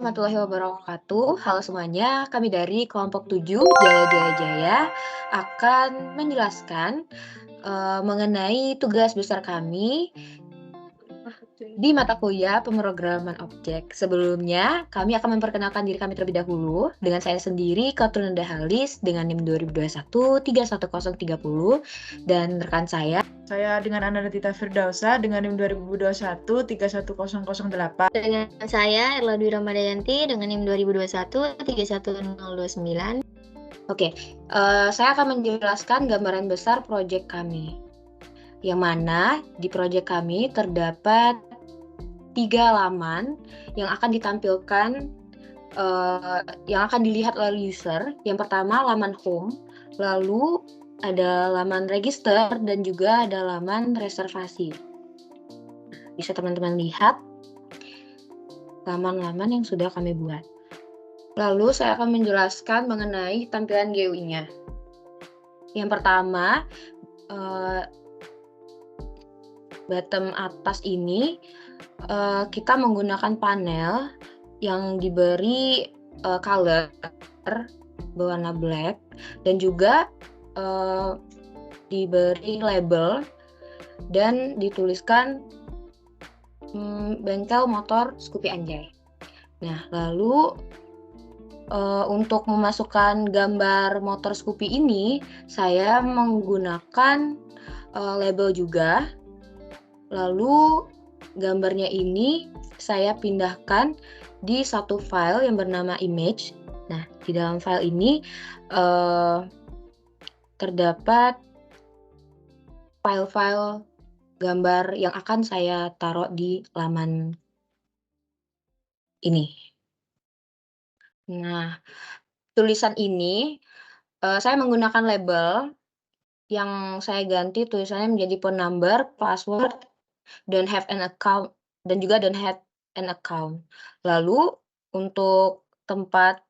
Warahmatullahi wabarakatuh. Halo semuanya, kami dari kelompok 7 Jaya Jaya Jaya akan menjelaskan, mengenai tugas besar kami di mata kuliah pemrograman objek. Sebelumnya, kami akan memperkenalkan diri kami terlebih dahulu. Dengan saya sendiri, Kautrun Halis dengan NIM 2021 31030 dan rekan saya Saya dengan Anandatita Firdausa dengan NIM 2021 31008. Dengan saya Erla Dwi Ramadayanti dengan NIM 2021 31029. Oke, saya akan menjelaskan gambaran besar proyek kami. Yang mana di proyek kami terdapat 3 laman yang akan ditampilkan, yang akan dilihat oleh user. Yang pertama laman home, lalu ada laman register dan juga ada laman reservasi. Bisa teman-teman lihat laman-laman yang sudah kami buat. Lalu saya akan menjelaskan mengenai tampilan GUI-nya. Yang pertama, bottom atas ini, kita menggunakan panel yang diberi, color berwarna black dan juga, diberi label dan dituliskan, bengkel motor Scoopy Anjay. Nah, lalu, untuk memasukkan gambar motor Scoopy ini, saya menggunakan, label juga. Lalu gambarnya ini saya pindahkan di satu file yang bernama image. Nah, di dalam file ini, terdapat file-file gambar yang akan saya taruh di laman ini. Nah, tulisan ini, saya menggunakan label yang saya ganti tulisannya menjadi phone number, password, don't have an account, dan juga don't have an account. Lalu untuk tempat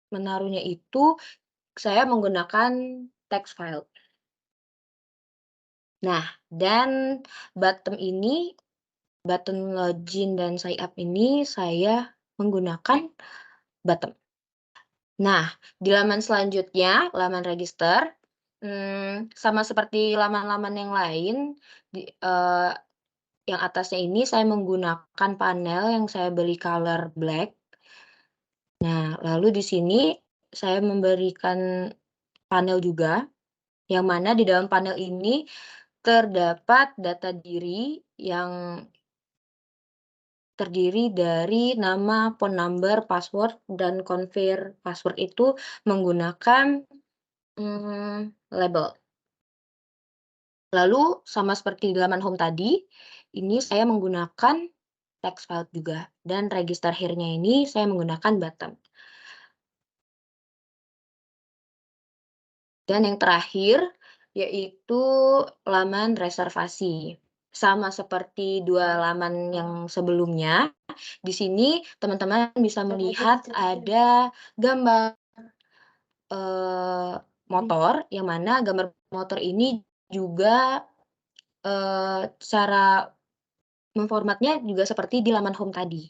menaruhnya itu saya menggunakan text file. Nah, dan button login dan sign up ini saya menggunakan button. Nah, di laman selanjutnya, laman register, sama seperti laman-laman yang lain, yang atasnya ini saya menggunakan panel yang saya beli color black. Nah, lalu di sini saya memberikan panel juga, yang mana di dalam panel ini terdapat data diri yang terdiri dari nama, phone number, password, dan confirm password itu menggunakan, label. Lalu sama seperti di laman home tadi, ini saya menggunakan text file juga, dan register here-nya ini saya menggunakan button. Dan yang terakhir, yaitu laman reservasi. Sama seperti 2 laman yang sebelumnya, di sini teman-teman bisa melihat ada gambar, motor, yang mana gambar motor ini juga, cara memformatnya juga seperti di laman home tadi.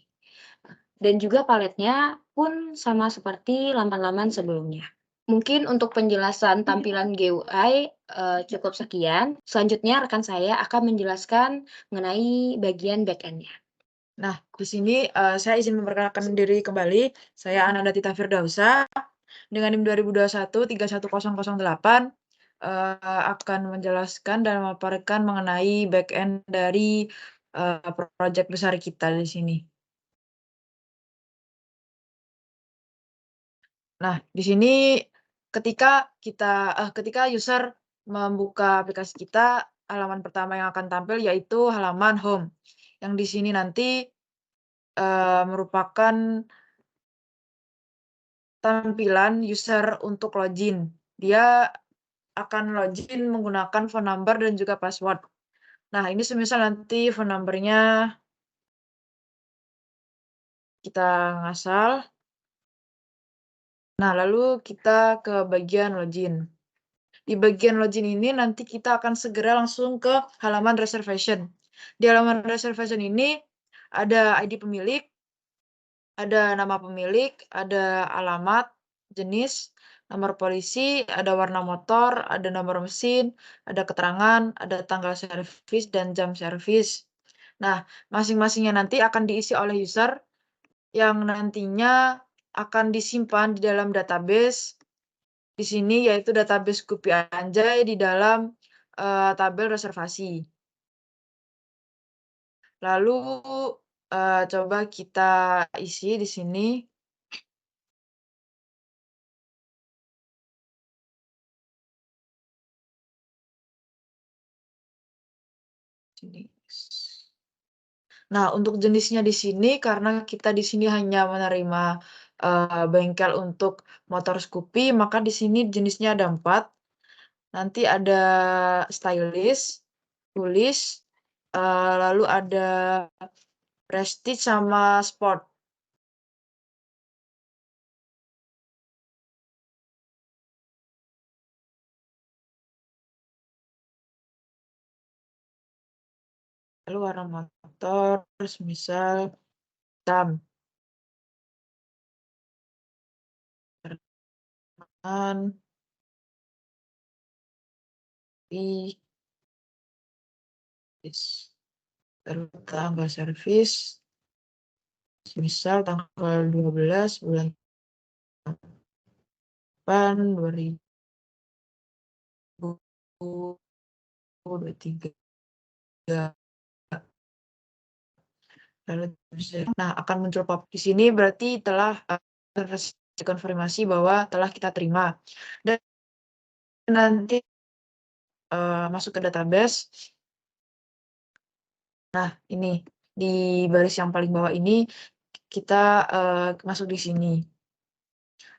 Dan juga paletnya pun sama seperti laman-laman sebelumnya. Mungkin untuk penjelasan tampilan GUI, cukup sekian. Selanjutnya rekan saya akan menjelaskan mengenai bagian back-end-nya. Nah, di sini saya izin memperkenalkan diri kembali. Saya Anandatita Firdausa dengan NIM 2021 31008 akan menjelaskan dan memaparkan mengenai back-end dari proyek besar kita di sini. Nah, di sini ketika user membuka aplikasi kita, halaman pertama yang akan tampil yaitu halaman home. Yang di sini nanti merupakan tampilan user untuk login. Dia akan login menggunakan phone number dan juga password. Nah, ini semisal nanti phone number-nya kita ngasal. Nah, lalu kita ke bagian login. Di bagian login ini nanti kita akan segera langsung ke halaman reservation. Di halaman reservation ini ada ID pemilik, ada nama pemilik, ada alamat, jenis, nomor polisi, ada warna motor, ada nomor mesin, ada keterangan, ada tanggal servis, dan jam servis. Nah, masing-masingnya nanti akan diisi oleh user yang nantinya akan disimpan di dalam database di sini, yaitu database Gupi Anjay di dalam tabel reservasi. Lalu coba kita isi di sini. Nah, untuk jenisnya di sini karena kita di sini hanya menerima bengkel untuk motor Scoopy, maka di sini jenisnya ada 4. Nanti ada stylish, foolish, lalu ada prestige sama sport. Lalu warna motor, misal hitam. Kan terus tanggal servis misal tanggal 12 bulan 8 2023. Lalu nah akan muncul pop di sini berarti telah konfirmasi bahwa telah kita terima, dan nanti masuk ke database. Nah, ini di baris yang paling bawah ini kita masuk di sini.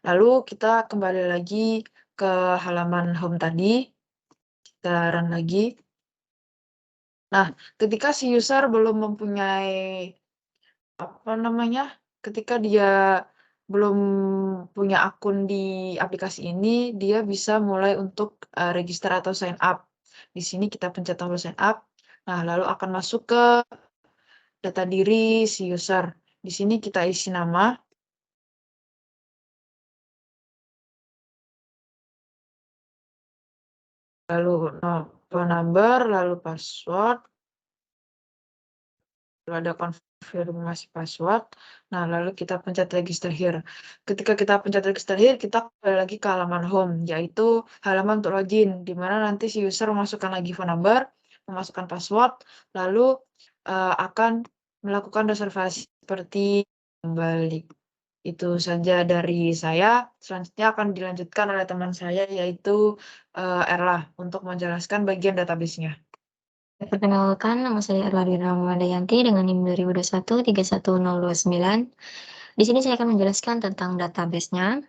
Lalu kita kembali lagi ke halaman home tadi. Kita run lagi. Nah, ketika si user belum mempunyai ketika dia belum punya akun di aplikasi ini, dia bisa mulai untuk register atau sign up. Di sini kita pencet tombol sign up. Nah, lalu akan masuk ke data diri si user. Di sini kita isi nama. Lalu phone number, lalu password. Lalu ada konfirmasi password. Nah, lalu kita pencet register here. Ketika kita pencet register here, kita kembali lagi ke halaman home, yaitu halaman untuk login, di mana nanti si user memasukkan lagi phone number, memasukkan password, lalu akan melakukan reservasi seperti kembali. Itu saja dari saya. Selanjutnya akan dilanjutkan oleh teman saya, yaitu Erla, untuk menjelaskan bagian database-nya. Perkenalkan, nama saya Erladina Ramadayanti dengan NIM 2021-31029. Di sini saya akan menjelaskan tentang database-nya.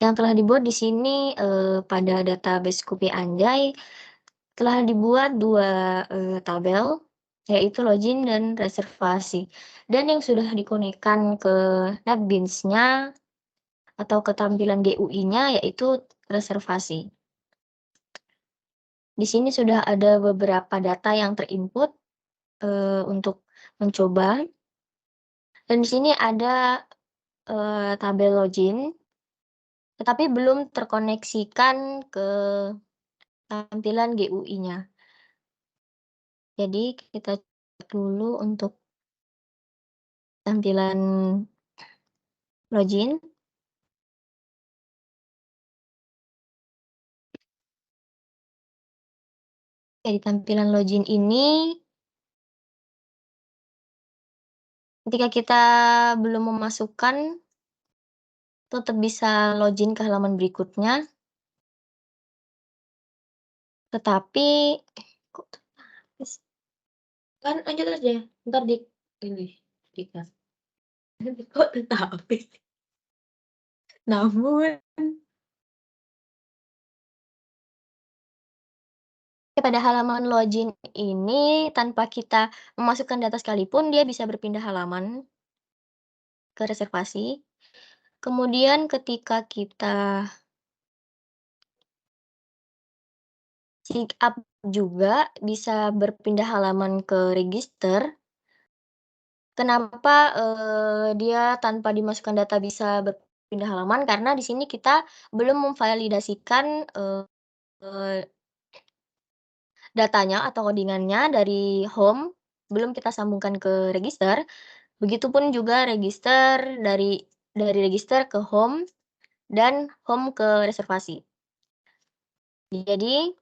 Yang telah dibuat di sini pada database Kupi Anjay telah dibuat 2 tabel, yaitu login dan reservasi. Dan yang sudah dikonekkan ke NetBeans-nya atau ketampilan GUI-nya yaitu reservasi. Di sini sudah ada beberapa data yang terinput untuk mencoba. Dan di sini ada tabel login, tetapi belum terkoneksikan ke tampilan GUI-nya. Jadi kita cek dulu untuk tampilan login. Di tampilan login ini, ketika kita belum memasukkan, tetap bisa login ke halaman berikutnya. Tetapi kok terhapus? Kan lanjut aja, ntar ini dikas. Kok terhapus? Namun pada halaman login ini tanpa kita memasukkan data sekalipun dia bisa berpindah halaman ke reservasi. Kemudian ketika kita sign up juga bisa berpindah halaman ke register. Kenapa, dia tanpa dimasukkan data bisa berpindah halaman, karena di sini kita belum memvalidasikan, datanya atau codingan-nya dari home, belum kita sambungkan ke register, begitupun juga register dari register ke home dan home ke reservasi. Jadi,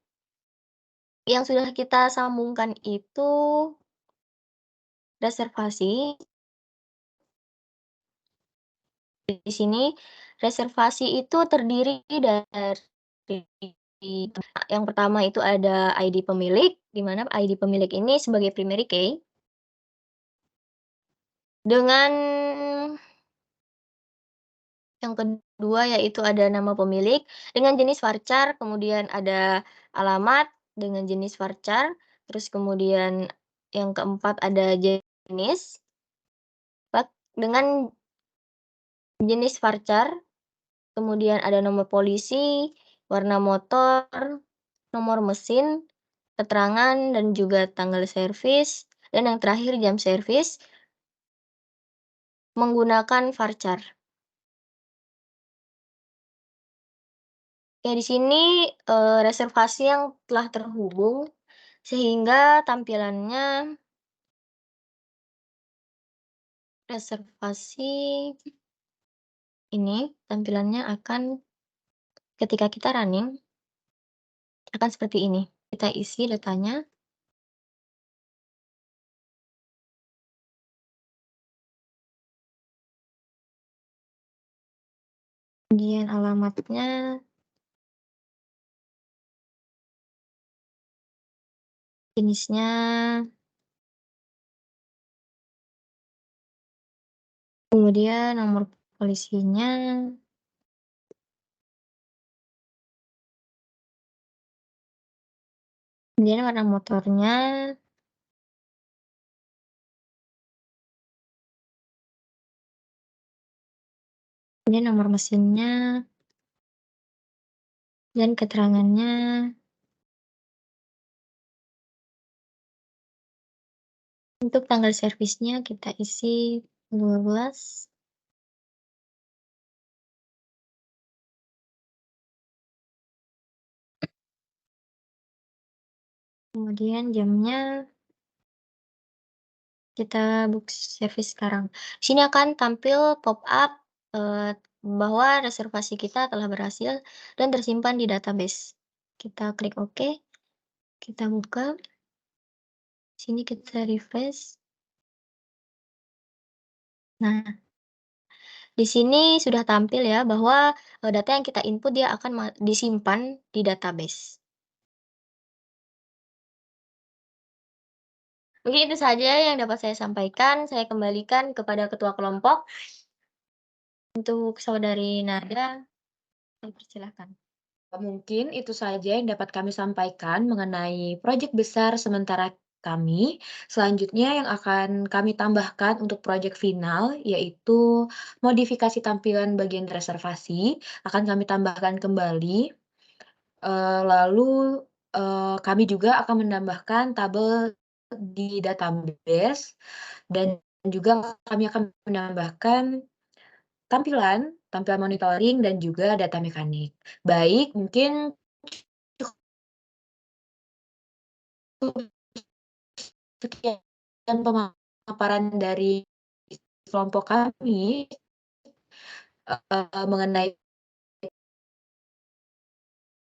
yang sudah kita sambungkan itu reservasi. Di sini reservasi itu terdiri dari yang pertama itu ada ID pemilik, di mana ID pemilik ini sebagai primary key dengan yang kedua yaitu ada nama pemilik dengan jenis varchar, kemudian ada alamat dengan jenis varchar, terus kemudian yang keempat ada jenis dengan jenis varchar, kemudian ada nomor polisi, warna motor, nomor mesin, keterangan dan juga tanggal servis, dan yang terakhir jam servis menggunakan varchar. Ya di sini, reservasi yang telah terhubung sehingga tampilannya reservasi ini tampilannya akan ketika kita running akan seperti ini. Kita isi datanya. Kemudian alamatnya, jenisnya, kemudian nomor polisinya, kemudian warna motornya, kemudian nomor mesinnya, dan keterangannya. Untuk tanggal servisnya kita isi 12. Kemudian jamnya kita book service sekarang. Di sini akan tampil pop up, bahwa reservasi kita telah berhasil dan tersimpan di database. Kita klik OK, kita buka. Sini kita refresh. Nah, di sini sudah tampil ya bahwa, data yang kita input dia akan disimpan di database. Mungkin itu saja yang dapat saya sampaikan. Saya kembalikan kepada ketua kelompok. Untuk saudari Nada, persilahkan. Mungkin itu saja yang dapat kami sampaikan mengenai proyek besar sementara kami. Selanjutnya yang akan kami tambahkan untuk proyek final yaitu modifikasi tampilan bagian reservasi akan kami tambahkan kembali. Lalu kami juga akan menambahkan tabel di database dan juga kami akan menambahkan tampilan monitoring dan juga data mekanik. Baik, mungkin sekian pemaparan dari kelompok kami mengenai